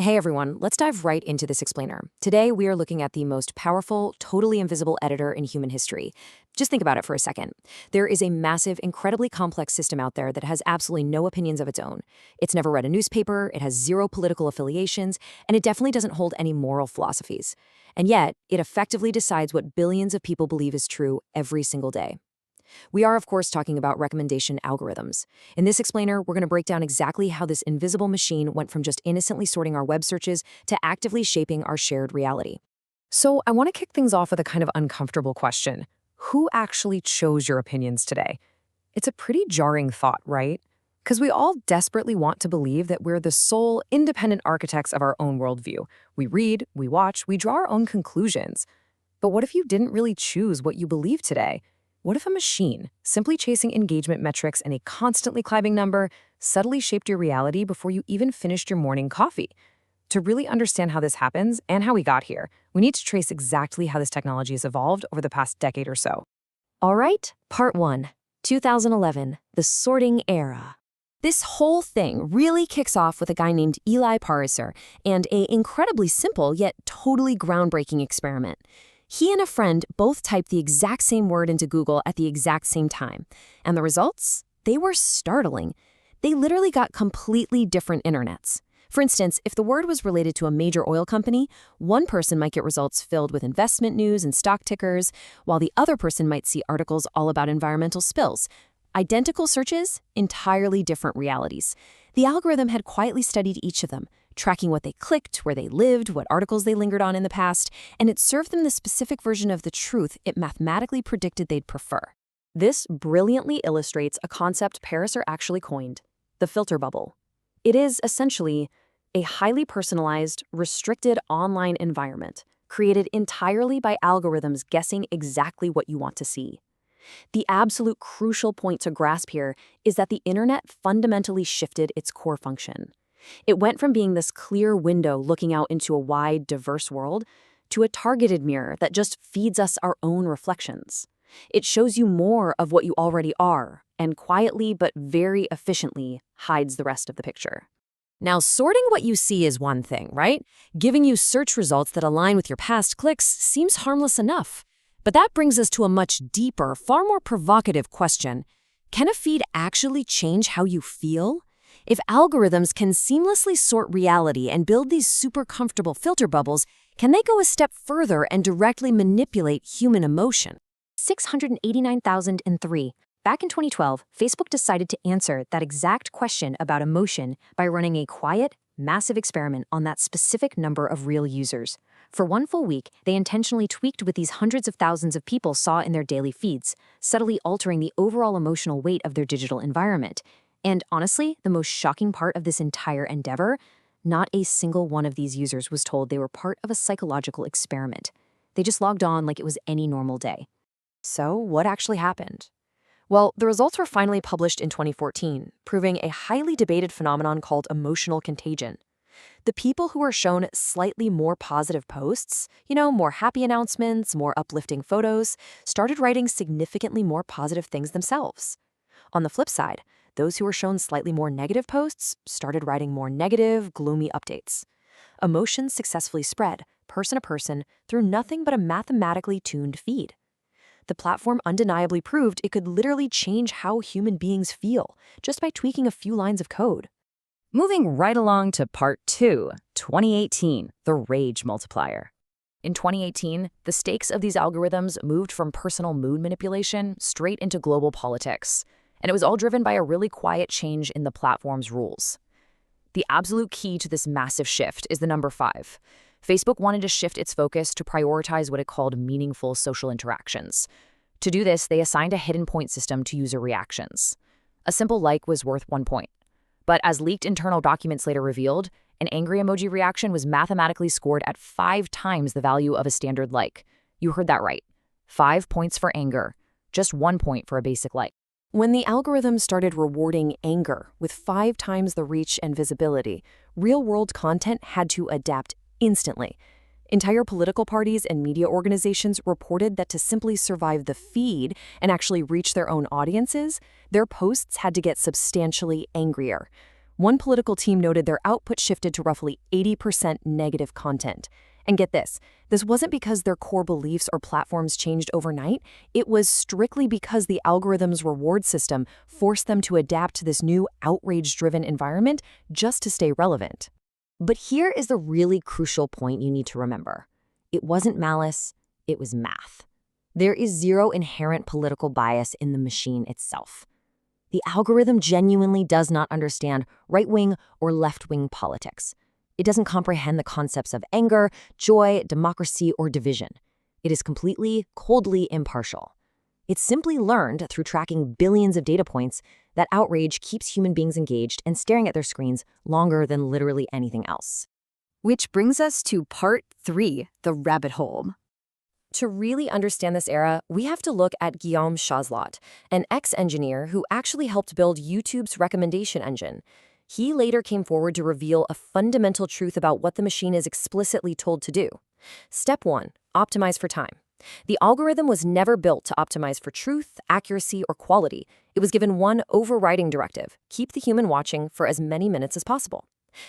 Hey everyone, let's dive right into this explainer. Today we are looking at the most powerful, totally invisible editor in human history. Just think about it for a second. There is a massive, incredibly complex system out there that has absolutely no opinions of its own. It's never read a newspaper, it has zero political affiliations, and it definitely doesn't hold any moral philosophies. And yet, it effectively decides what billions of people believe is true every single day. We are, of course, talking about recommendation algorithms. In this explainer, we're going to break down exactly how this invisible machine went from just innocently sorting our web searches to actively shaping our shared reality. So I want to kick things off with a kind of uncomfortable question. Who actually chose your opinions today? It's a pretty jarring thought, right? Because we all desperately want to believe that we're the sole, independent architects of our own worldview. We read, we watch, we draw our own conclusions. But what if you didn't really choose what you believe today? What if a machine, simply chasing engagement metrics and a constantly climbing number, subtly shaped your reality before you even finished your morning coffee? To really understand how this happens and how we got here, we need to trace exactly how this technology has evolved over the past decade or so. All right, part 1, 2011, the sorting era. This whole thing really kicks off with a guy named Eli Pariser and an incredibly simple yet totally groundbreaking experiment. He and a friend both typed the exact same word into Google at the exact same time. And the results? They were startling. They literally got completely different internets. For instance, if the word was related to a major oil company, one person might get results filled with investment news and stock tickers, while the other person might see articles all about environmental spills. Identical searches, entirely different realities. The algorithm had quietly studied each of them, tracking what they clicked, where they lived, what articles they lingered on in the past, and it served them the specific version of the truth it mathematically predicted they'd prefer. This brilliantly illustrates a concept Pariser actually coined, the filter bubble. It is essentially a highly personalized, restricted online environment created entirely by algorithms guessing exactly what you want to see. The absolute crucial point to grasp here is that the internet fundamentally shifted its core function. It went from being this clear window looking out into a wide, diverse world to a targeted mirror that just feeds us our own reflections. It shows you more of what you already are, and quietly but very efficiently hides the rest of the picture. Now, sorting what you see is one thing, right? Giving you search results that align with your past clicks seems harmless enough. But that brings us to a much deeper, far more provocative question. Can a feed actually change how you feel? If algorithms can seamlessly sort reality and build these super comfortable filter bubbles, can they go a step further and directly manipulate human emotion? 689,003. Back in 2012, Facebook decided to answer that exact question about emotion by running a quiet, massive experiment on that specific number of real users. For one full week, they intentionally tweaked what these hundreds of thousands of people saw in their daily feeds, subtly altering the overall emotional weight of their digital environment. And honestly, the most shocking part of this entire endeavor, not a single one of these users was told they were part of a psychological experiment. They just logged on like it was any normal day. So, what actually happened? Well, the results were finally published in 2014, proving a highly debated phenomenon called emotional contagion. The people who were shown slightly more positive posts, more happy announcements, more uplifting photos, started writing significantly more positive things themselves. On the flip side, those who were shown slightly more negative posts started writing more negative, gloomy updates. Emotions successfully spread, person to person, through nothing but a mathematically tuned feed. The platform undeniably proved it could literally change how human beings feel, just by tweaking a few lines of code. Moving right along to part 2, 2018, the rage multiplier. In 2018, the stakes of these algorithms moved from personal mood manipulation straight into global politics. And it was all driven by a really quiet change in the platform's rules. The absolute key to this massive shift is the number 5. Facebook wanted to shift its focus to prioritize what it called meaningful social interactions. To do this, they assigned a hidden point system to user reactions. A simple like was worth 1 point. But as leaked internal documents later revealed, an angry emoji reaction was mathematically scored at 5 times the value of a standard like. You heard that right. 5 points for anger, just 1 point for a basic like. When the algorithm started rewarding anger with 5 times the reach and visibility, real-world content had to adapt instantly. Entire political parties and media organizations reported that to simply survive the feed and actually reach their own audiences, their posts had to get substantially angrier. One political team noted their output shifted to roughly 80% negative content. And get this wasn't because their core beliefs or platforms changed overnight. It was strictly because the algorithm's reward system forced them to adapt to this new outrage-driven environment just to stay relevant. But here is the really crucial point you need to remember. It wasn't malice, it was math. There is zero inherent political bias in the machine itself. The algorithm genuinely does not understand right-wing or left-wing politics. It doesn't comprehend the concepts of anger, joy, democracy, or division. It is completely, coldly impartial. It's simply learned through tracking billions of data points that outrage keeps human beings engaged and staring at their screens longer than literally anything else. Which brings us to part 3, the rabbit hole. To really understand this era, we have to look at Guillaume Chazlat, an ex-engineer who actually helped build YouTube's recommendation engine. He later came forward to reveal a fundamental truth about what the machine is explicitly told to do. Step 1, optimize for time. The algorithm was never built to optimize for truth, accuracy, or quality. It was given one overriding directive: keep the human watching for as many minutes as possible.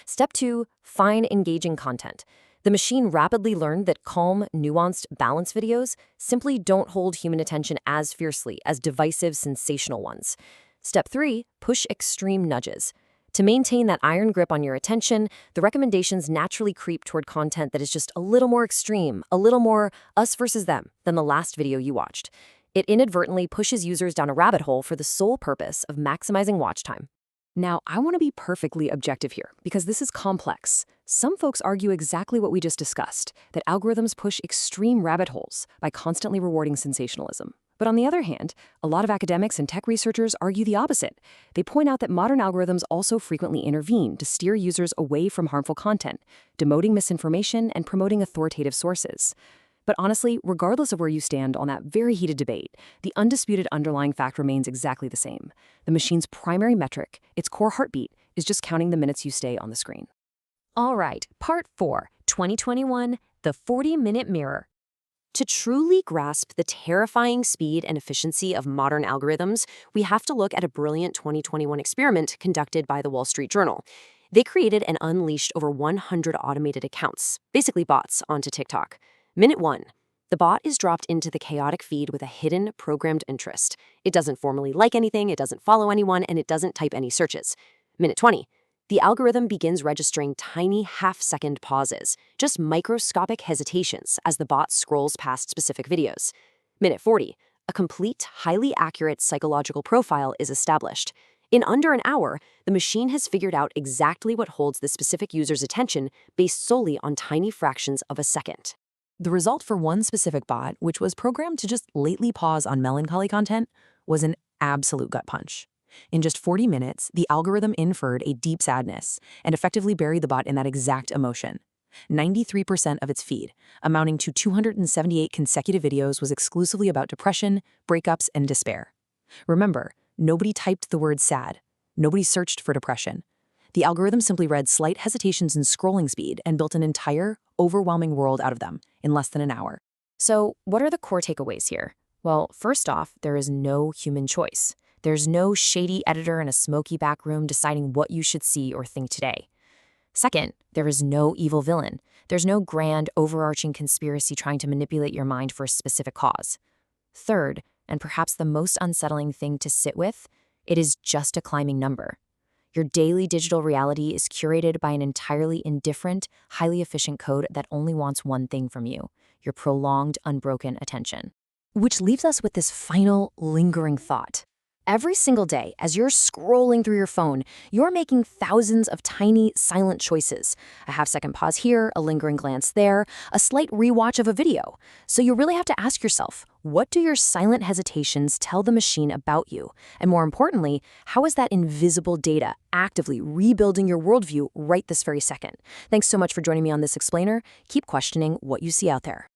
Step 2, find engaging content. The machine rapidly learned that calm, nuanced, balanced videos simply don't hold human attention as fiercely as divisive, sensational ones. Step 3, push extreme nudges. To maintain that iron grip on your attention, the recommendations naturally creep toward content that is just a little more extreme, a little more us versus them than the last video you watched. It inadvertently pushes users down a rabbit hole for the sole purpose of maximizing watch time. Now, I want to be perfectly objective here, because this is complex. Some folks argue exactly what we just discussed, that algorithms push extreme rabbit holes by constantly rewarding sensationalism. But on the other hand, a lot of academics and tech researchers argue the opposite. They point out that modern algorithms also frequently intervene to steer users away from harmful content, demoting misinformation and promoting authoritative sources. But honestly, regardless of where you stand on that very heated debate, the undisputed underlying fact remains exactly the same. The machine's primary metric, its core heartbeat, is just counting the minutes you stay on the screen. All right, part 4, 2021, the 40-minute mirror. To truly grasp the terrifying speed and efficiency of modern algorithms, we have to look at a brilliant 2021 experiment conducted by the Wall Street Journal. They created and unleashed over 100 automated accounts, basically bots, onto TikTok. Minute 1. The bot is dropped into the chaotic feed with a hidden, programmed interest. It doesn't formally like anything, it doesn't follow anyone, and it doesn't type any searches. Minute 20. The algorithm begins registering tiny half-second pauses, just microscopic hesitations as the bot scrolls past specific videos. Minute 40. A complete, highly accurate psychological profile is established. In under an hour, the machine has figured out exactly what holds the specific user's attention based solely on tiny fractions of a second. The result for one specific bot, which was programmed to just lately pause on melancholy content, was an absolute gut punch. In just 40 minutes, the algorithm inferred a deep sadness and effectively buried the bot in that exact emotion. 93% of its feed, amounting to 278 consecutive videos, was exclusively about depression, breakups, and despair. Remember, nobody typed the word sad. Nobody searched for depression. The algorithm simply read slight hesitations in scrolling speed and built an entire, overwhelming world out of them in less than an hour. So, what are the core takeaways here? Well, first off, there is no human choice. There's no shady editor in a smoky back room deciding what you should see or think today. Second, there is no evil villain. There's no grand, overarching conspiracy trying to manipulate your mind for a specific cause. Third, and perhaps the most unsettling thing to sit with, it is just a climbing number. Your daily digital reality is curated by an entirely indifferent, highly efficient code that only wants one thing from you: your prolonged, unbroken attention. Which leaves us with this final, lingering thought. Every single day, as you're scrolling through your phone, you're making thousands of tiny, silent choices. A half-second pause here, a lingering glance there, a slight rewatch of a video. So you really have to ask yourself, what do your silent hesitations tell the machine about you? And more importantly, how is that invisible data actively rebuilding your worldview right this very second? Thanks so much for joining me on this explainer. Keep questioning what you see out there.